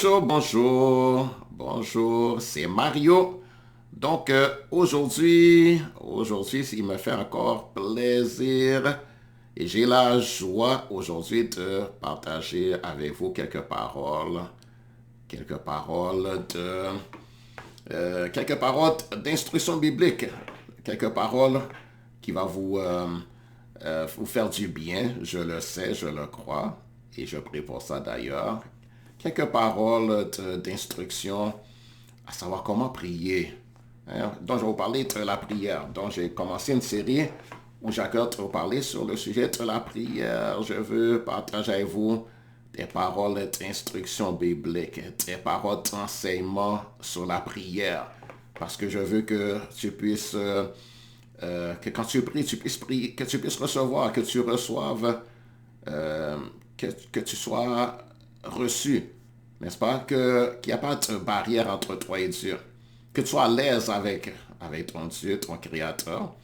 Bonjour, c'est Mario. Donc aujourd'hui, il me fait encore plaisir et j'ai la joie aujourd'hui de partager avec vous quelques paroles d'instruction biblique, quelques paroles qui va vous faire du bien, je le sais, je le crois, et je prie pour ça d'ailleurs. Quelques paroles d'instruction à savoir comment prier. Hein? Donc, je vais vous parler de la prière. Donc, j'ai commencé une série où j'accueille de vous parler sur le sujet de la prière. Je veux partager avec vous des paroles d'instruction biblique, des paroles d'enseignement sur la prière. Parce que je veux que tu puisses, que quand tu pries, tu puisses prier, que tu puisses recevoir, que tu reçoives, euh, que tu sois reçu. N'est-ce pas? Qu'il n'y a pas de barrière entre toi et Dieu. Que tu sois à l'aise avec ton Dieu, ton Créateur.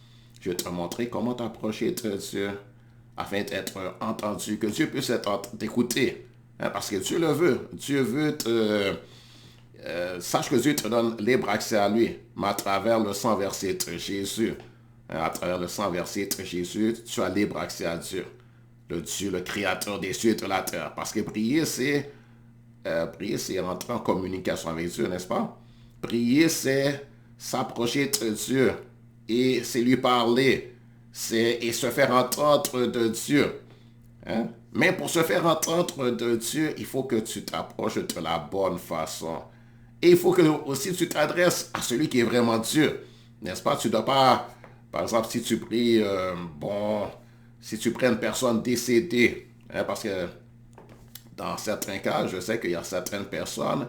Je vais te montrer comment t'approcher de Dieu afin d'être entendu, que Dieu puisse t'écouter. Hein, parce que Dieu le veut. Dieu veut te... sache que Dieu te donne libre accès à lui, mais à travers le sang versé de Jésus. Hein, à travers le sang versé de Jésus, tu as libre accès à Dieu. Le Dieu, le Créateur des cieux et de la terre. Parce que prier, c'est rentrer en communication avec Dieu, n'est-ce pas? Prier, c'est s'approcher de Dieu et c'est lui parler et se faire entendre de Dieu. Hein? Mais pour se faire entendre de Dieu, il faut que tu t'approches de la bonne façon. Et il faut que aussi tu t'adresses à celui qui est vraiment Dieu. N'est-ce pas? Tu ne dois pas, par exemple, si tu pries, si tu pries une personne décédée, hein, parce que dans certains cas, je sais qu'il y a certaines personnes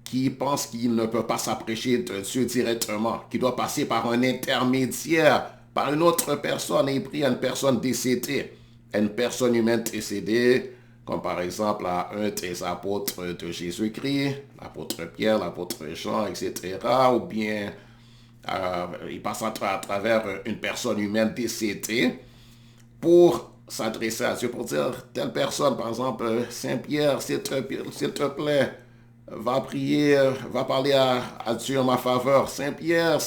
qui pensent qu'ils ne peuvent pas s'approcher de Dieu directement, qui doivent passer par un intermédiaire, par une autre personne et prier à une personne décédée, à une personne humaine décédée, comme par exemple à un des apôtres de Jésus-Christ, l'apôtre Pierre, l'apôtre Jean, etc., ou bien il passe à travers une personne humaine décédée pour s'adresser à Dieu, pour dire telle personne, par exemple, Saint-Pierre, s'il te plaît, va prier, va parler à Dieu en ma faveur. Saint-Pierre,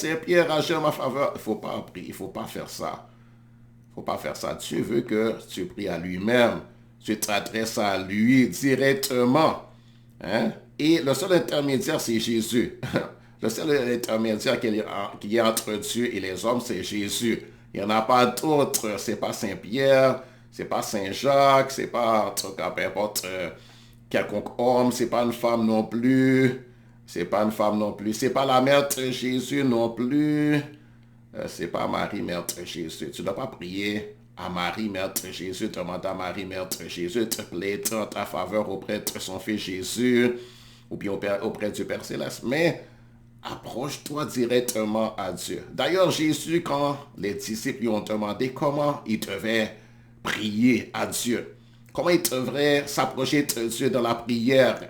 agis en ma faveur. Il ne faut pas prier, il ne faut pas faire ça. Il ne faut pas faire ça. Dieu veut que tu pries à lui-même. Tu t'adresses à lui directement. Hein? Et le seul intermédiaire, c'est Jésus. Le seul intermédiaire qu'il y a entre Dieu et les hommes, c'est Jésus. Il n'y en a pas d'autre. C'est pas Saint-Pierre, c'est pas Saint-Jacques, c'est pas, en tout cas, peu importe, quelconque homme, c'est pas une femme non plus. C'est pas une femme non plus. C'est pas la mère de Jésus non plus. C'est pas Marie, mère de Jésus. Tu ne dois pas prier à Marie, mère de Jésus, demander à Marie, mère de Jésus, te plaider en ta faveur auprès de son fils Jésus, ou bien auprès du Père Céleste. Mais approche-toi directement à Dieu. D'ailleurs, Jésus, quand les disciples lui ont demandé comment il devait prier à Dieu, comment il devrait s'approcher de Dieu dans la prière,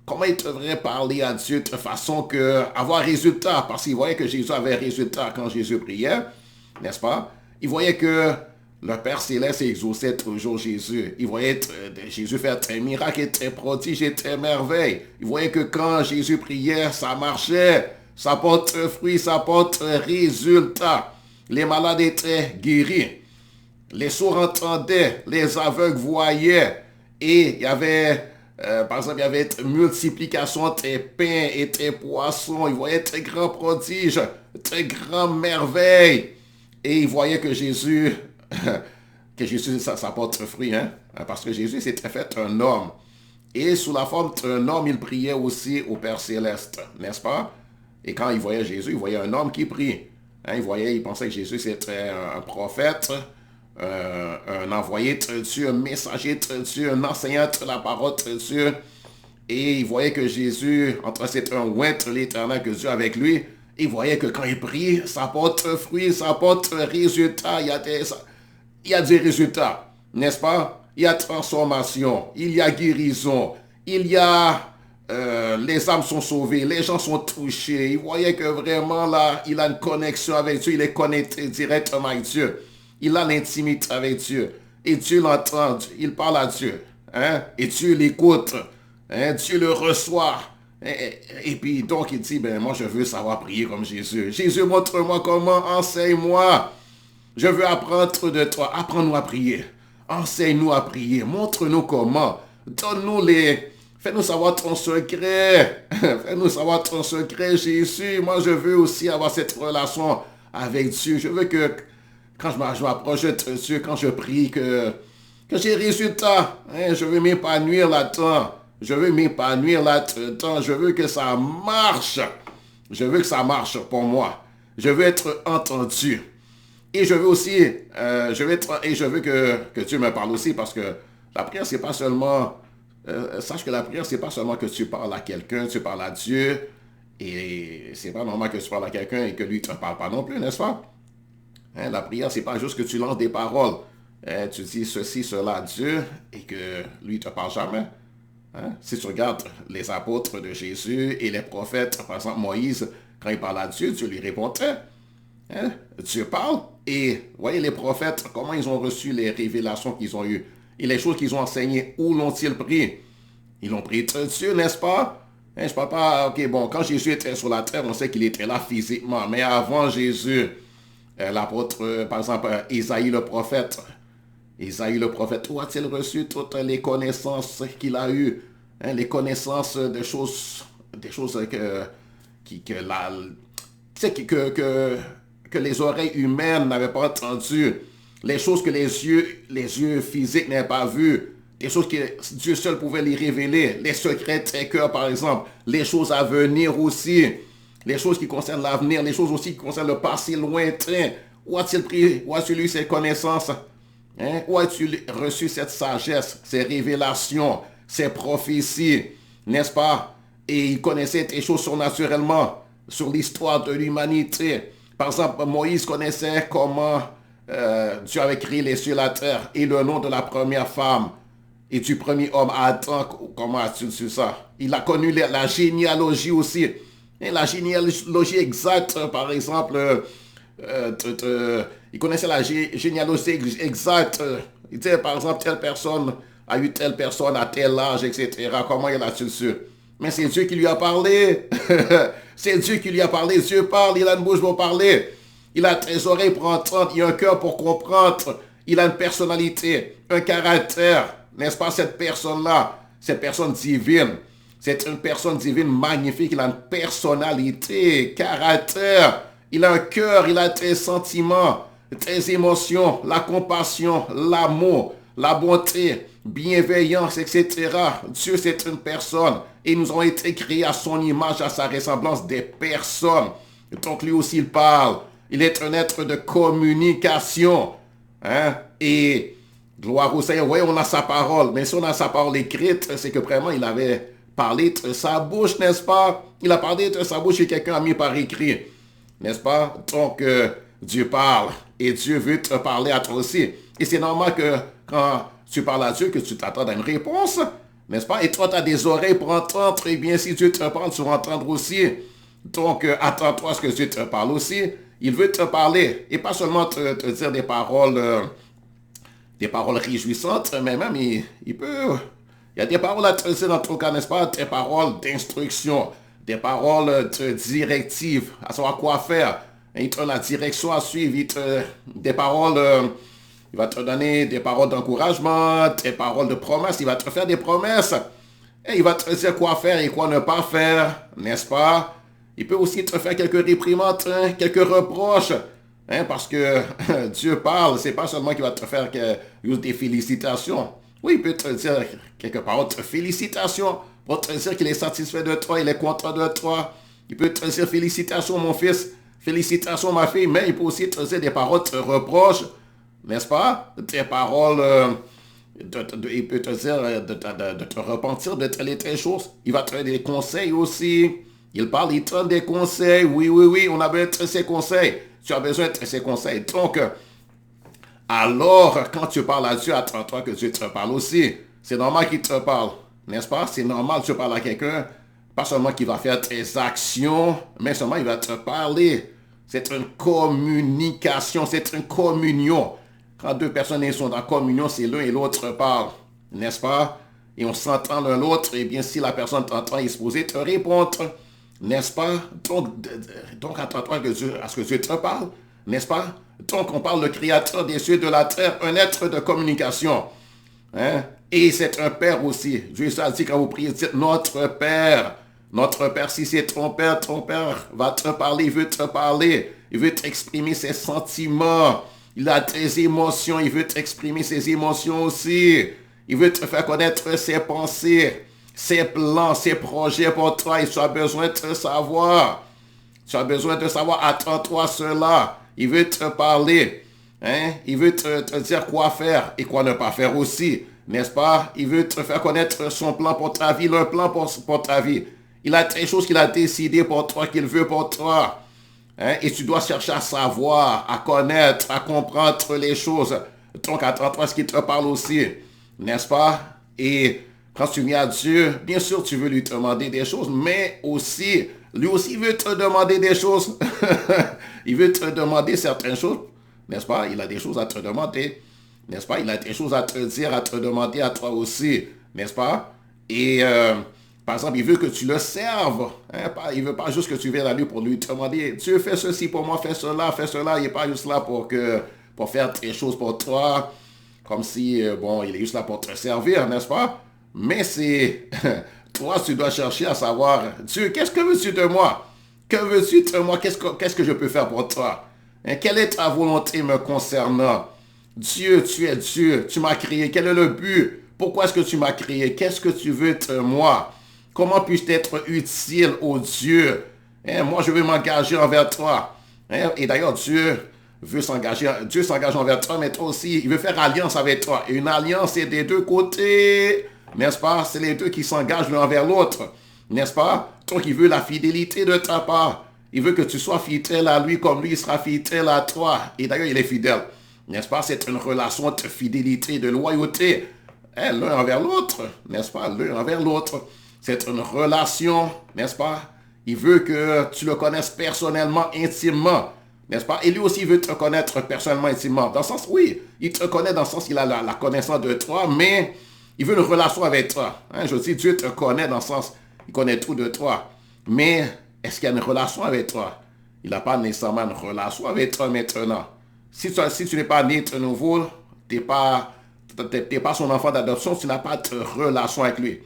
comment il devrait parler à Dieu de façon que avoir résultat, parce qu'il voyait que Jésus avait résultat quand Jésus priait, n'est-ce pas? Il voyait que le Père Céleste exauçait toujours Jésus. Il voyait Jésus faire des miracles et des prodiges et des merveilles. Il voyait que quand Jésus priait, ça marchait. Ça porte fruit, ça porte résultat. Les malades étaient guéris. Les sourds entendaient, les aveugles voyaient. Et il y avait, par exemple, il y avait une multiplication des pains et des poissons. Ils voyaient très grands prodiges, très grandes merveilles. Et ils voyaient que Jésus, ça porte fruit, hein? Parce que Jésus s'était fait un homme. Et sous la forme d'un homme, il priait aussi au Père Céleste, n'est-ce pas? Et quand il voyait Jésus, il voyait un homme qui prie. Hein, il pensait que Jésus c'était un prophète, un envoyé de Dieu, un messager de Dieu, un enseignant de la parole de Dieu. Et il voyait que Jésus, c'était un oint de l'Éternel que Dieu avec lui. Il voyait que quand il prie, ça porte fruit, ça porte résultat. Il y a des résultats, n'est-ce pas? Il y a transformation, il y a guérison, il y a... les âmes sont sauvées, les gens sont touchés. Il voyait que vraiment là, il a une connexion avec Dieu, il est connecté directement avec Dieu. Il a l'intimité avec Dieu. Et Dieu l'entend, il parle à Dieu. Hein? Et Dieu l'écoute. Hein? Dieu le reçoit. Et puis, donc, il dit, ben, moi, je veux savoir prier comme Jésus. Jésus, montre-moi comment, enseigne-moi. Je veux apprendre de toi. Apprends-nous à prier. Enseigne-nous à prier. Montre-nous comment. Donne-nous les... Fais-nous savoir ton secret. Fais-nous savoir ton secret, Jésus. Moi, je veux aussi avoir cette relation avec Dieu. Je veux que quand je m'approche de Dieu, quand je prie, que j'ai résultat. Je veux m'épanouir là-dedans. Je veux m'épanouir là-dedans. Je veux que ça marche. Je veux que ça marche pour moi. Je veux être entendu. Et je veux aussi, je veux que Dieu me parle aussi parce que la prière, c'est pas seulement, sache que la prière, c'est pas seulement que tu parles à quelqu'un, tu parles à Dieu. Et c'est pas normal que tu parles à quelqu'un et que lui ne te parle pas non plus, n'est-ce pas? La prière, c'est pas juste que tu lances des paroles. Tu dis ceci, cela à Dieu et que lui ne te parle jamais. Si tu regardes les apôtres de Jésus et les prophètes, par exemple Moïse, quand il parle à Dieu, Dieu lui répondait. Dieu parle et voyez les prophètes, comment ils ont reçu les révélations qu'ils ont eues et les choses qu'ils ont enseignées, où l'ont-ils pris? Ils l'ont pris de Dieu, n'est-ce pas? Je parle pas, ok, bon, quand Jésus était sur la terre, on sait qu'il était là physiquement, mais avant Jésus, l'apôtre, par exemple, Isaïe le prophète, où a-t-il reçu toutes les connaissances qu'il a eues? Les connaissances de choses, des choses que les oreilles humaines n'avaient pas entendues, les choses que les yeux physiques n'avaient pas vues, des choses que Dieu seul pouvait les révéler, les secrets de tes cœurs par exemple, les choses à venir aussi, les choses qui concernent l'avenir, les choses aussi qui concernent le passé lointain. Où a-t-il pris, où as-tu eu ces connaissances? Où as-tu reçu cette sagesse, ces révélations, ces prophéties, n'est-ce pas? Et il connaissait des choses surnaturellement sur l'histoire de l'humanité. Par exemple, Moïse connaissait comment Dieu avait créé les cieux et la terre et le nom de la première femme et du premier homme, Adam. Comment as-tu su ça? Il a connu la généalogie aussi. Et la généalogie exacte, par exemple, il connaissait la généalogie exacte. Il disait, par exemple, telle personne a eu telle personne à tel âge, etc. Comment il a-t-il su? Mais c'est Dieu qui lui a parlé. C'est Dieu qui lui a parlé. Dieu parle, il a une bouche pour parler. Il a des oreilles pour entendre, il a un cœur pour comprendre. Il a une personnalité, un caractère. N'est-ce pas cette personne-là? Cette personne divine. C'est une personne divine magnifique. Il a une personnalité, caractère. Il a un cœur, il a des sentiments, des émotions, la compassion, l'amour, la bonté, bienveillance, etc. Dieu, c'est une personne. Et nous avons été créés à son image, à sa ressemblance des personnes. Donc lui aussi, il parle. Il est un être de communication. Et gloire au Seigneur. Oui, on a sa parole. Mais si on a sa parole écrite, c'est que vraiment, il avait parlé de sa bouche, n'est-ce pas? Il a parlé de sa bouche et quelqu'un a mis par écrit. N'est-ce pas? Donc, Dieu parle. Et Dieu veut te parler à toi aussi. Et c'est normal que quand tu parles à Dieu, que tu t'attends à une réponse. N'est-ce pas? Et toi, tu as des oreilles pour entendre. Eh bien, si Dieu te parle, tu vas entendre aussi. Donc, attends-toi à ce que Dieu te parle aussi. Il veut te parler. Et pas seulement te dire des paroles réjouissantes, mais même, il peut... Il y a des paroles à te dire dans ton cas, n'est-ce pas? Des paroles d'instruction, des paroles de directives, à savoir quoi faire. Et il te donne la direction à suivre. Des paroles... il va te donner des paroles d'encouragement, des paroles de promesses. Il va te faire des promesses. Et il va te dire quoi faire et quoi ne pas faire, n'est-ce pas? Il peut aussi te faire quelques réprimandes, quelques reproches. Parce que Dieu parle, c'est pas seulement qu'il va te faire des félicitations. Oui, il peut te dire quelques paroles de félicitations pour te dire qu'il est satisfait de toi, il est content de toi. Il peut te dire félicitations mon fils, félicitations ma fille, mais il peut aussi te dire des paroles de reproches. N'est-ce pas? Des paroles, il peut te dire de te repentir de telle et telle chose. Il va te donner des conseils aussi. Il parle, il te donne des conseils. Oui, on a besoin de ces conseils. Tu as besoin de ces conseils. Donc, alors, quand tu parles à Dieu, attends-toi que Dieu te parle aussi. C'est normal qu'il te parle. N'est-ce pas? C'est normal que tu parles à quelqu'un. Pas seulement qu'il va faire tes actions, mais seulement il va te parler. C'est une communication, c'est une communion. Quand deux personnes sont en communion, c'est l'un et l'autre parlent. N'est-ce pas? et on s'entend l'un l'autre, eh bien, si la personne t'entend, il est supposé te répondre, n'est-ce pas? Donc attends-toi à ce que Dieu te parle, n'est-ce pas? Donc, on parle le Créateur des cieux et de la terre, un être de communication. Hein? Et c'est un Père aussi. Dieu a dit quand vous priez, dites notre Père. Notre Père, si c'est ton Père va te parler, il veut te parler. Il veut t'exprimer ses sentiments. Il a tes émotions, il veut t'exprimer ses émotions aussi. Il veut te faire connaître ses pensées, ses plans, ses projets pour toi. Et tu as besoin de savoir. Tu as besoin de savoir, attends-toi cela. Il veut te parler. Hein? Il veut te dire quoi faire et quoi ne pas faire aussi. N'est-ce pas? Il veut te faire connaître son plan pour ta vie, le plan pour ta vie. Il a des choses qu'il a décidées pour toi, qu'il veut pour toi. Hein? Et tu dois chercher à savoir, à connaître, à comprendre les choses. Donc, attends-toi à ce qu'il te parle aussi. N'est-ce pas? Et quand tu viens à Dieu, bien sûr, tu veux lui demander des choses, mais aussi, lui aussi veut te demander des choses. Il veut te demander certaines choses. N'est-ce pas? Il a des choses à te demander. N'est-ce pas? Il a des choses à te dire, à te demander à toi aussi. N'est-ce pas? Et par exemple, il veut que tu le serves. Hein? Il ne veut pas juste que tu viennes à lui pour lui demander, Dieu, fais ceci pour moi, fais cela, fais cela. Il n'est pas juste là pour faire des choses pour toi, comme si, il est juste là pour te servir, n'est-ce pas? Mais c'est, toi, tu dois chercher à savoir, Dieu, qu'est-ce que veux-tu de moi? Que veux-tu de moi? Qu'est-ce que je peux faire pour toi? Hein? Quelle est ta volonté me concernant? Dieu, tu es Dieu, tu m'as créé. Quel est le but? Pourquoi est-ce que tu m'as créé? Qu'est-ce que tu veux de moi? Comment puis-je être utile au Dieu? Hein? Moi, je veux m'engager envers toi. Hein? Et d'ailleurs, Dieu s'engage envers toi, mais toi aussi, il veut faire alliance avec toi. Et une alliance, c'est des deux côtés, n'est-ce pas? C'est les deux qui s'engagent l'un envers l'autre, n'est-ce pas? Donc, il veut la fidélité de ta part. Il veut que tu sois fidèle à lui comme lui il sera fidèle à toi. Et d'ailleurs, il est fidèle. N'est-ce pas? C'est une relation de fidélité, de loyauté, hein, l'un envers l'autre, n'est-ce pas? L'un envers l'autre. C'est une relation, n'est-ce pas? Il veut que tu le connaisses personnellement, intimement, n'est-ce pas? Et lui aussi veut te connaître personnellement, intimement. Dans le sens, oui, il te connaît dans le sens qu'il a la connaissance de toi, mais il veut une relation avec toi. Hein? Je dis, Dieu te connaît dans le sens, il connaît tout de toi. Mais est-ce qu'il y a une relation avec toi? Il n'a pas nécessairement une relation avec toi maintenant. Si tu n'es pas né de nouveau, tu n'es pas son enfant d'adoption, tu n'as pas de relation avec lui.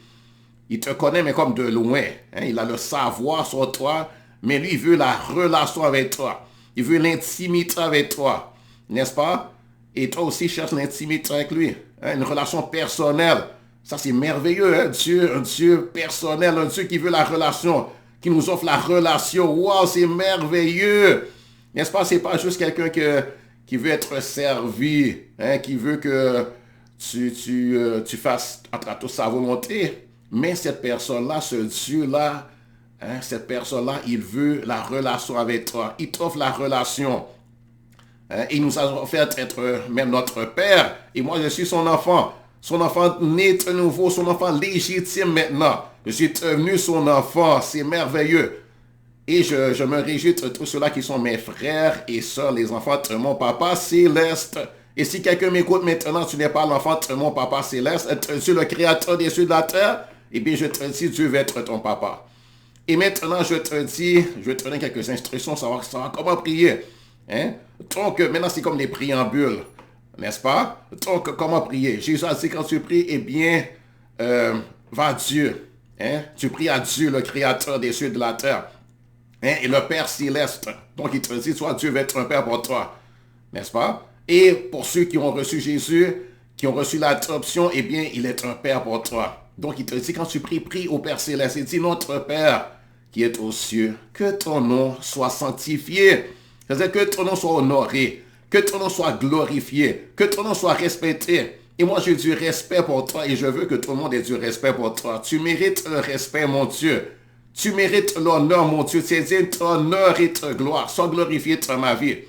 Il te connaît, mais comme de loin. Hein? Il a le savoir sur toi, mais lui, il veut la relation avec toi. Il veut l'intimité avec toi, n'est-ce pas? Et toi aussi, cherche l'intimité avec lui. Hein? Une relation personnelle. Ça, c'est merveilleux. Hein? Un Dieu personnel, un Dieu qui veut la relation, qui nous offre la relation. Wow, c'est merveilleux. N'est-ce pas? C'est pas juste quelqu'un qui veut être servi, hein? Qui veut que tu fasses à toute sa volonté. Mais cette personne-là, ce Dieu-là, hein, cette personne-là, il veut la relation avec toi. Il t'offre la relation. Hein, il nous a offert être même notre Père. Et moi, je suis son enfant. Son enfant né de nouveau, son enfant légitime maintenant. Je suis devenu son enfant. C'est merveilleux. Et je me réjouis de tous ceux-là qui sont mes frères et sœurs, les enfants de mon Papa céleste. Et si quelqu'un m'écoute maintenant, tu n'es pas l'enfant de mon Papa céleste, tu es le Créateur des cieux et de la terre, eh bien, je te dis, Dieu va être ton papa. Et maintenant, je vais te donner quelques instructions, savoir comment prier. Hein? Donc, maintenant, c'est comme des préambules, n'est-ce pas? Donc, comment prier? Jésus a dit, quand tu pries, eh bien, va à Dieu. Hein? Tu pries à Dieu, le Créateur des cieux et de la terre. Hein? Et le Père céleste. Donc, il te dit, toi, Dieu va être un Père pour toi. N'est-ce pas? Et pour ceux qui ont reçu Jésus, qui ont reçu l'adoption, eh bien, il est un Père pour toi. Donc, il te dit, quand tu pries, prie au Père céleste. Il dit, notre Père qui est aux cieux, que ton nom soit sanctifié. C'est-à-dire que ton nom soit honoré, que ton nom soit glorifié, que ton nom soit respecté. Et moi, j'ai du respect pour toi et je veux que tout le monde ait du respect pour toi. Tu mérites le respect, mon Dieu. Tu mérites l'honneur, mon Dieu. Tu es digne de honneur et de gloire. Sois glorifié dans ma vie.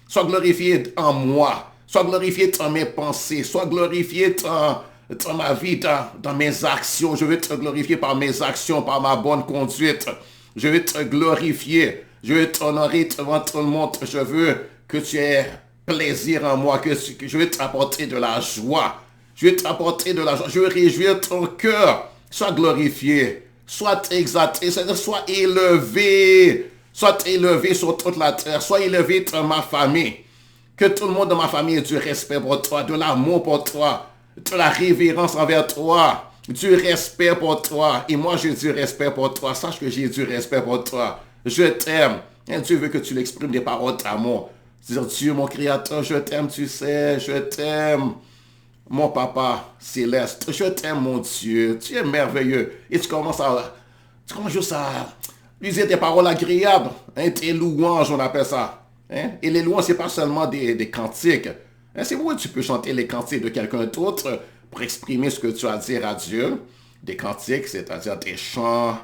Sois glorifié en moi. Sois glorifié dans mes pensées. Sois glorifié dans ma vie, dans mes actions. Je veux te glorifier par mes actions, par ma bonne conduite. Je veux te glorifier. Je veux t'honorer devant tout le monde. Je veux que tu aies plaisir en moi, que je veux t'apporter de la joie. Je vais t'apporter de la joie. Je vais réjouir ton cœur. Sois glorifié. Sois exalté. C'est-à-dire, sois élevé. Sois élevé sur toute la terre. Sois élevé dans ma famille. Que tout le monde dans ma famille ait du respect pour toi, de l'amour pour toi, de la révérence envers toi, du respect pour toi. Et moi, j'ai du respect pour toi. Sache que j'ai du respect pour toi. Je t'aime. Et Dieu veut que tu l'exprimes des paroles d'amour. Dire, Dieu, mon Créateur, je t'aime, tu sais, je t'aime. Mon Papa céleste, je t'aime, mon Dieu. Tu es merveilleux. Et tu commences juste à lui dire des paroles agréables. Hein, tes louanges, on appelle ça. Hein? Et les louanges, ce n'est pas seulement des cantiques. Hein? C'est vrai que tu peux chanter les cantiques de quelqu'un d'autre pour exprimer ce que tu as à dire à Dieu. Des cantiques, c'est-à-dire des chants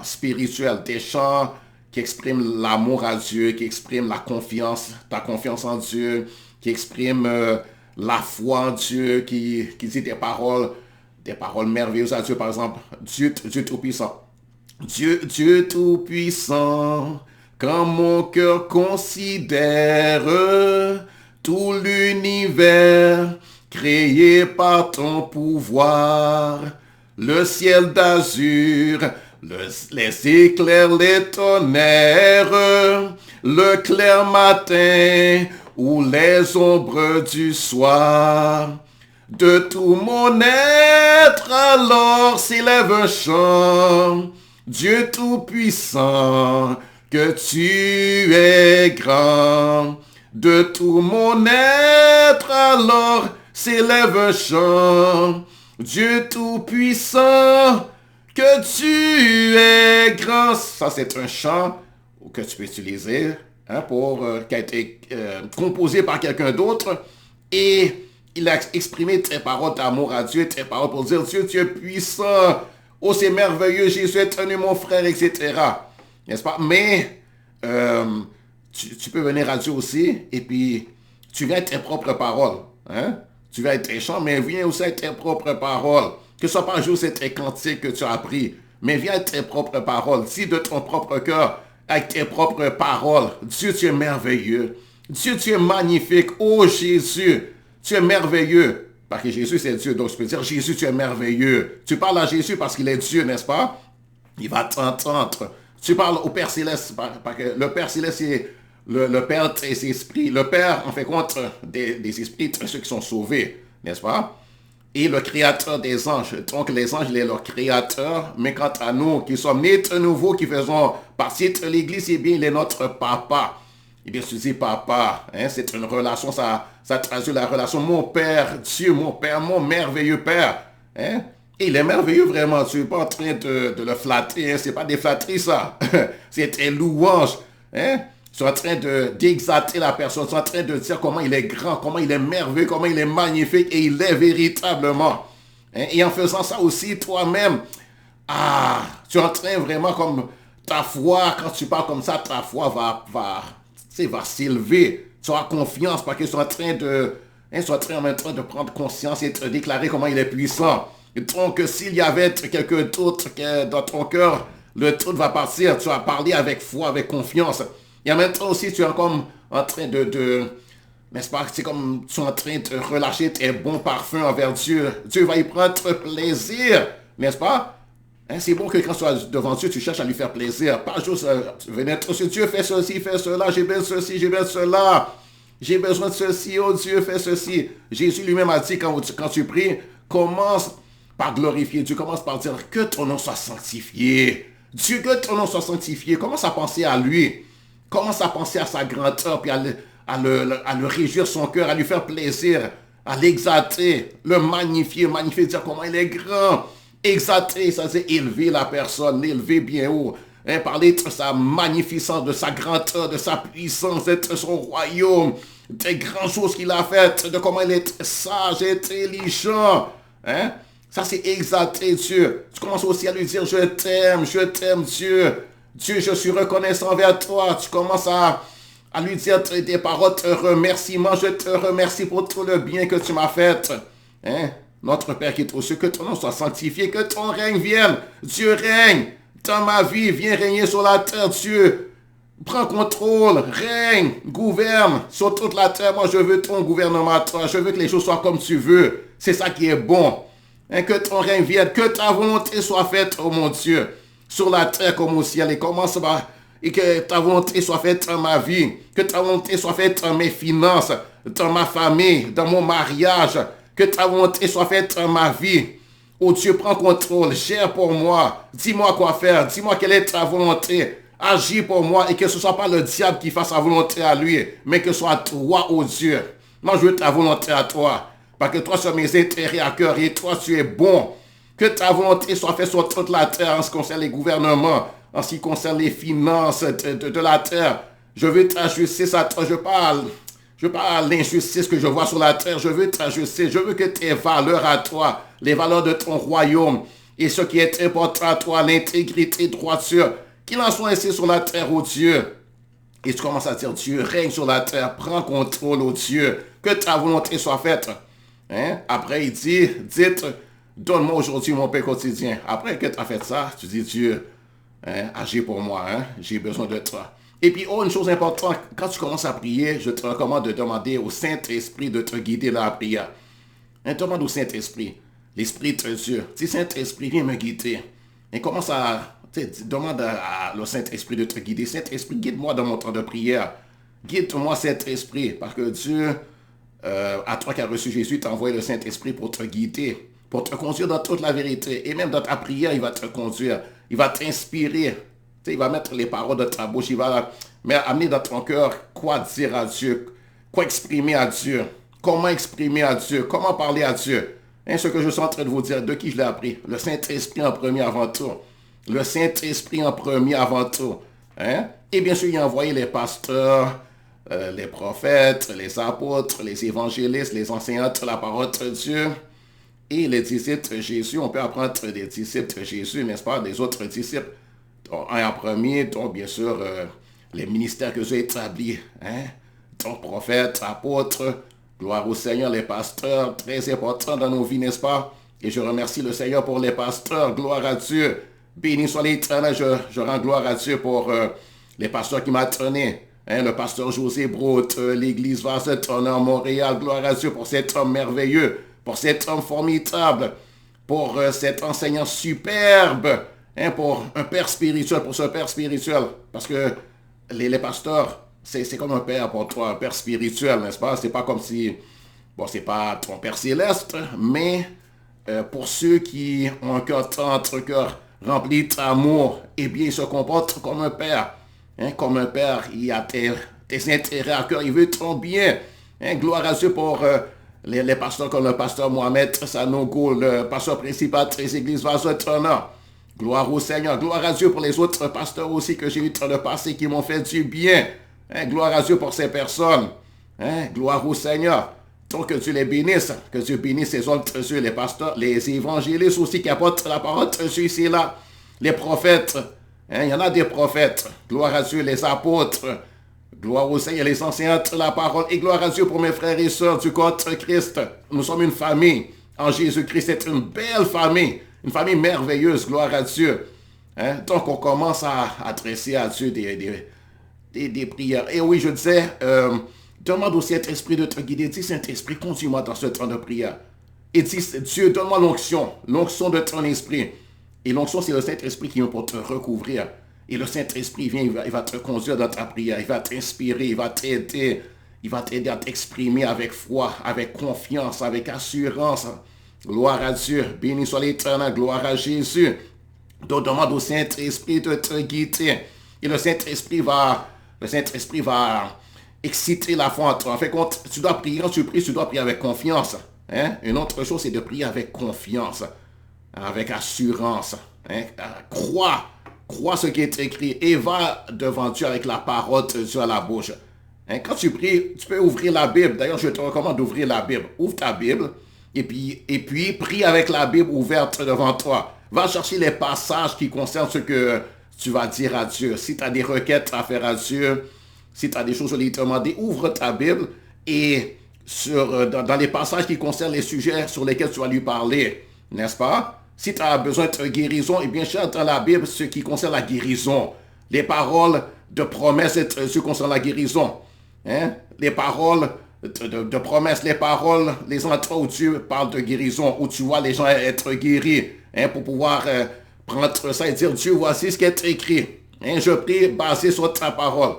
spirituels, des chants qui expriment l'amour à Dieu, qui expriment la confiance, ta confiance en Dieu, qui expriment la foi en Dieu, qui dit des paroles merveilleuses à Dieu. Par exemple, Dieu Tout-Puissant. Dieu Tout-Puissant, quand mon cœur considère tout l'univers créé par ton pouvoir, le ciel d'azur, les éclairs, les tonnerres, le clair matin ou les ombres du soir. De tout mon être alors s'élève un chant. Dieu Tout-Puissant, que tu es grand. De tout mon être alors s'élève un chant. Dieu Tout-Puissant, que tu es grand. Ça, c'est un chant que tu peux utiliser qui a été composé par quelqu'un d'autre. Et il a exprimé tes paroles d'amour à Dieu, tes paroles pour dire, Dieu, tu es puissant. Oh, c'est merveilleux, Jésus est tenu mon frère, etc. N'est-ce pas? Mais tu peux venir à Dieu aussi, et puis tu viens avec tes propres paroles. Hein? Tu viens avec tes chants, mais viens aussi avec tes propres paroles. Que ce soit pas juste tes cantiques que tu as appris, mais viens avec tes propres paroles. Dis de ton propre cœur, avec tes propres paroles. Dieu, tu es merveilleux. Dieu, tu es magnifique. Oh Jésus, tu es merveilleux. Parce que Jésus, c'est Dieu. Donc, je peux dire, Jésus, tu es merveilleux. Tu parles à Jésus parce qu'il est Dieu, n'est-ce pas? Il va t'entendre. Tu parles au Père Céleste, parce que le Père Céleste, c'est le Père des esprits. Le Père, en fait, compte des esprits, ceux qui sont sauvés, n'est-ce pas? Et le Créateur des anges. Donc, les anges, il est leur Créateur. Mais quant à nous, qui sommes nés de nouveau, qui faisons partie de l'Église, eh bien, il est notre Papa. Et bien, tu dis Papa, hein, c'est une relation, ça traduit la relation. Mon Père, Dieu, mon Père, mon merveilleux Père. Hein? Et il est merveilleux vraiment. Tu n'es pas en train de le flatter. Hein? Ce n'est pas des flatteries, ça. C'est tes louanges. Hein? Tu es en train d'exalter la personne. Tu es en train de dire comment il est grand, comment il est merveilleux, comment il est magnifique. Et il est véritablement. Hein? Et en faisant ça aussi, toi-même, tu es en train vraiment comme ta foi, quand tu parles comme ça, ta foi va s'élever. Tu auras confiance parce qu'ils sont en train en même temps de prendre conscience et de déclarer comment il est puissant. Et donc, s'il y avait quelqu'un d'autre dans ton cœur, le truc va partir. Tu vas parler avec foi, avec confiance. Et en même temps aussi, tu es comme en train n'est-ce pas? C'est comme tu es en train de relâcher tes bons parfums envers Dieu. Dieu va y prendre plaisir, n'est-ce pas? Hein, c'est bon que quand tu es devant Dieu, tu cherches à lui faire plaisir. Pas juste venir être sur Dieu, fais ceci, fais cela, j'ai besoin de ceci, j'ai besoin de cela. J'ai besoin de ceci, oh Dieu, fais ceci. Jésus lui-même a dit, quand tu pries, commence par glorifier Dieu. Commence par dire que ton nom soit sanctifié. Dieu, que ton nom soit sanctifié. Commence à penser à lui. Commence à penser à sa grandeur, puis à le réjouir son cœur, à lui faire plaisir, à l'exalter, le magnifier, dire comment il est grand. Exalter, ça c'est élever la personne, l'élever bien haut. Hein, parler de sa magnificence, de sa grandeur, de sa puissance, de son royaume, des grandes choses qu'il a faites, de comment il est sage, intelligent. Hein? Ça c'est exalter Dieu. Tu commences aussi à lui dire, je t'aime Dieu. Dieu, je suis reconnaissant envers toi. Tu commences à lui dire des paroles de remerciement. Je te remercie pour tout le bien que tu m'as fait. Hein? Notre Père qui est aux cieux, que ton nom soit sanctifié, que ton règne vienne. Dieu règne dans ma vie, viens régner sur la terre, Dieu. Prends contrôle, règne, gouverne sur toute la terre. Moi, je veux ton gouvernement, toi. Je veux que les choses soient comme tu veux. C'est ça qui est bon. Hein, que ton règne vienne, que ta volonté soit faite, oh mon Dieu, sur la terre comme au ciel. Et commence par... Et que ta volonté soit faite dans ma vie. Que ta volonté soit faite dans mes finances, dans ma famille, dans mon mariage. Que ta volonté soit faite dans ma vie. Oh Dieu, prends contrôle, gère pour moi. Dis-moi quoi faire. Dis-moi quelle est ta volonté. Agis pour moi et que ce ne soit pas le diable qui fasse sa volonté à lui, mais que ce soit toi, oh Dieu. Moi, je veux ta volonté à toi. Parce que toi, sur mes intérêts à cœur et toi, tu es bon. Que ta volonté soit faite sur toute la terre en ce qui concerne les gouvernements, en ce qui concerne les finances de la terre. Je veux ta justice à toi. Je parle l'injustice que je vois sur la terre. Je veux ta justice. Je veux que tes valeurs à toi, les valeurs de ton royaume et ce qui est important à toi, l'intégrité, droiture, qu'il en soit ainsi sur la terre, oh Dieu. Et tu commences à dire, Dieu règne sur la terre, prends contrôle, oh Dieu, que ta volonté soit faite. Hein? Après, il dit, dites, donne-moi aujourd'hui mon pain quotidien. Après que tu as fait ça, tu dis, Dieu, hein, agis pour moi, hein? J'ai besoin de toi. Et puis, une chose importante, quand tu commences à prier, je te recommande de demander au Saint-Esprit de te guider dans la prière. Hein, demande au Saint-Esprit, l'Esprit de Dieu. Dis, Saint-Esprit, viens me guider. Et commence à... demande au Saint-Esprit de te guider. Saint-Esprit, guide-moi dans mon temps de prière. Guide-moi, Saint-Esprit, parce que Dieu, à toi qui as reçu Jésus, t'a envoyé le Saint-Esprit pour te guider, pour te conduire dans toute la vérité. Et même dans ta prière, il va te conduire. Il va t'inspirer. Il va mettre les paroles de ta bouche. Il va amener dans ton cœur quoi dire à Dieu, quoi exprimer à Dieu, comment exprimer à Dieu, comment parler à Dieu. Hein, ce que je suis en train de vous dire, de qui je l'ai appris? Le Saint-Esprit en premier avant tout. Le Saint-Esprit en premier avant tout. Hein? Et bien sûr, il a envoyé les pasteurs, les prophètes, les apôtres, les évangélistes, les enseignants de la parole de Dieu et les disciples de Jésus. On peut apprendre des disciples de Jésus, n'est-ce pas, des autres disciples. Un en premier, donc bien sûr, les ministères que Dieu a établis. Hein? Donc prophètes, apôtres, gloire au Seigneur, les pasteurs, très importants dans nos vies, n'est-ce pas? Et je remercie le Seigneur pour les pasteurs, gloire à Dieu. Béni soit l'Éternel, je rends gloire à Dieu pour les pasteurs qui m'ont donné. Hein, le pasteur José Broute, l'église Vase de Tonnerre, Montréal, gloire à Dieu pour cet homme merveilleux, pour cet homme formidable, pour cet enseignant superbe, hein, pour un père spirituel, pour ce père spirituel. Parce que les pasteurs, c'est comme un père pour toi, un père spirituel, n'est-ce pas? C'est pas comme si, bon, c'est pas ton père céleste, mais pour ceux qui ont un cœur tendre, un cœur rempli d'amour, eh bien, il se comporte comme un père. Hein, comme un père, il a tes intérêts à cœur, il veut ton bien. Hein, gloire à Dieu pour les pasteurs comme le pasteur Mohamed Sanogo, le pasteur principal des églises Vase de Tonnerre. Gloire au Seigneur. Gloire à Dieu pour les autres pasteurs aussi que j'ai eu dans le passé qui m'ont fait du bien. Hein, gloire à Dieu pour ces personnes. Hein, gloire au Seigneur. Donc que Dieu les bénisse, que Dieu bénisse ces autres Dieu, les pasteurs, les évangélistes aussi qui apportent la parole de Dieu ici et là, les prophètes, hein, il y en a des prophètes, gloire à Dieu, les apôtres, gloire au Seigneur, les enseignants de la parole, et gloire à Dieu pour mes frères et sœurs du corps de Christ. Nous sommes une famille en Jésus-Christ, c'est une belle famille, une famille merveilleuse, gloire à Dieu. Hein? Donc on commence à adresser à Dieu des prières. Et oui, je disais... demande au Saint-Esprit de te guider. Dis, Saint-Esprit, conduis-moi dans ce temps de prière. Et dis, Dieu, donne-moi l'onction de ton esprit. Et l'onction, c'est le Saint-Esprit qui vient pour te recouvrir. Et le Saint-Esprit vient, il va te conduire dans ta prière. Il va t'inspirer, il va t'aider. Il va t'aider à t'exprimer avec foi, avec confiance, avec assurance. Gloire à Dieu. Béni soit l'Éternel. Gloire à Jésus. Donc, demande au Saint-Esprit de te guider. Et le Saint-Esprit va exciter la foi en toi. En fait, quand tu dois prier, quand tu pries, tu dois prier avec confiance. Hein? Une autre chose, c'est de prier avec confiance, avec assurance. Hein? Crois ce qui est écrit et va devant Dieu avec la parole de Dieu à la bouche. Hein? Quand tu pries, tu peux ouvrir la Bible. D'ailleurs, je te recommande d'ouvrir la Bible. Ouvre ta Bible et puis prie avec la Bible ouverte devant toi. Va chercher les passages qui concernent ce que tu vas dire à Dieu. Si tu as des requêtes à faire à Dieu, si tu as des choses à lui demander, ouvre ta Bible et dans les passages qui concernent les sujets sur lesquels tu vas lui parler, n'est-ce pas? Si tu as besoin de guérison, eh bien, cherche dans la Bible ce qui concerne la guérison, les paroles de promesses de Dieu concernant la guérison. Hein? Les paroles de promesses, les paroles, les endroits où Dieu parle de guérison, où tu vois les gens être guéris, hein, pour pouvoir prendre ça et dire, Dieu, voici ce qui est écrit. Hein? Je prie basé sur ta parole.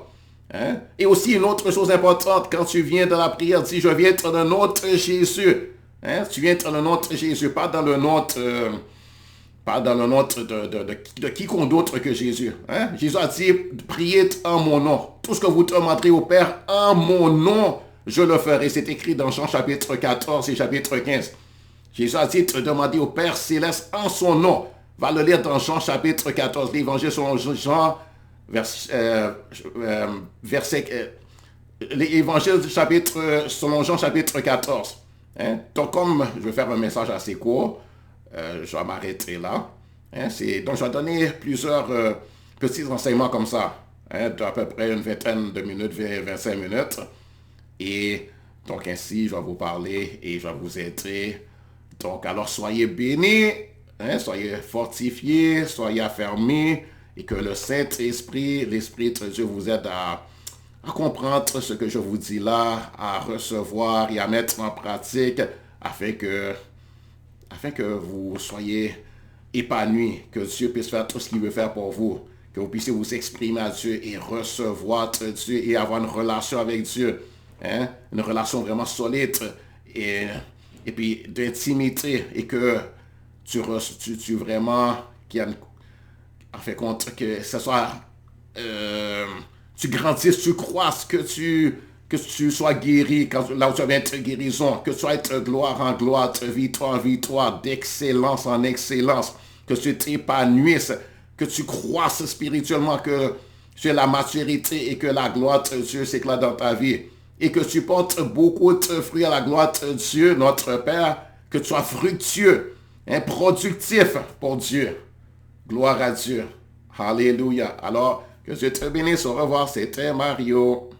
Hein? Et aussi une autre chose importante, quand tu viens dans la prière, dis, je viens dans le nom de Jésus. Hein? Tu viens dans le nom de Jésus, pas dans le nom de quiconque d'autre que Jésus. Hein? Jésus a dit, priez en mon nom. Tout ce que vous demanderez au Père en mon nom, je le ferai. C'est écrit dans Jean chapitre 14 et chapitre 15. Jésus a dit de demander au Père céleste en son nom. Va le lire dans Jean chapitre 14, l'évangile selon Jean, l'évangile selon Jean chapitre 14. Hein? Donc comme je vais faire un message assez court, je vais m'arrêter là. Hein? Donc je vais donner plusieurs petits enseignements comme ça, hein? D'à peu près une vingtaine de minutes, 25 minutes. Et donc ainsi, je vais vous parler et je vais vous aider. Donc alors soyez bénis, hein? Soyez fortifiés, soyez affermis et que le Saint-Esprit, l'Esprit de Dieu vous aide à comprendre ce que je vous dis là, à recevoir et à mettre en pratique afin que vous soyez épanouis, que Dieu puisse faire tout ce qu'il veut faire pour vous, que vous puissiez vous exprimer à Dieu et recevoir Dieu et avoir une relation avec Dieu, hein? Une relation vraiment solide et puis d'intimité et que tu vraiment, en fait compte que ce soit, tu grandisses, tu croisses, que tu sois guéri, là où tu as bien de guérison, que tu sois de gloire en gloire, de victoire en victoire, d'excellence en excellence, que tu t'épanouisses, que tu croisses spirituellement, que tu aies la maturité et que la gloire de Dieu s'éclate dans ta vie. Et que tu portes beaucoup de fruits à la gloire de Dieu, notre Père, que tu sois fructueux, hein, productif pour Dieu. Gloire à Dieu. Alléluia. Alors, que Dieu te bénisse. Au revoir. C'était Mario.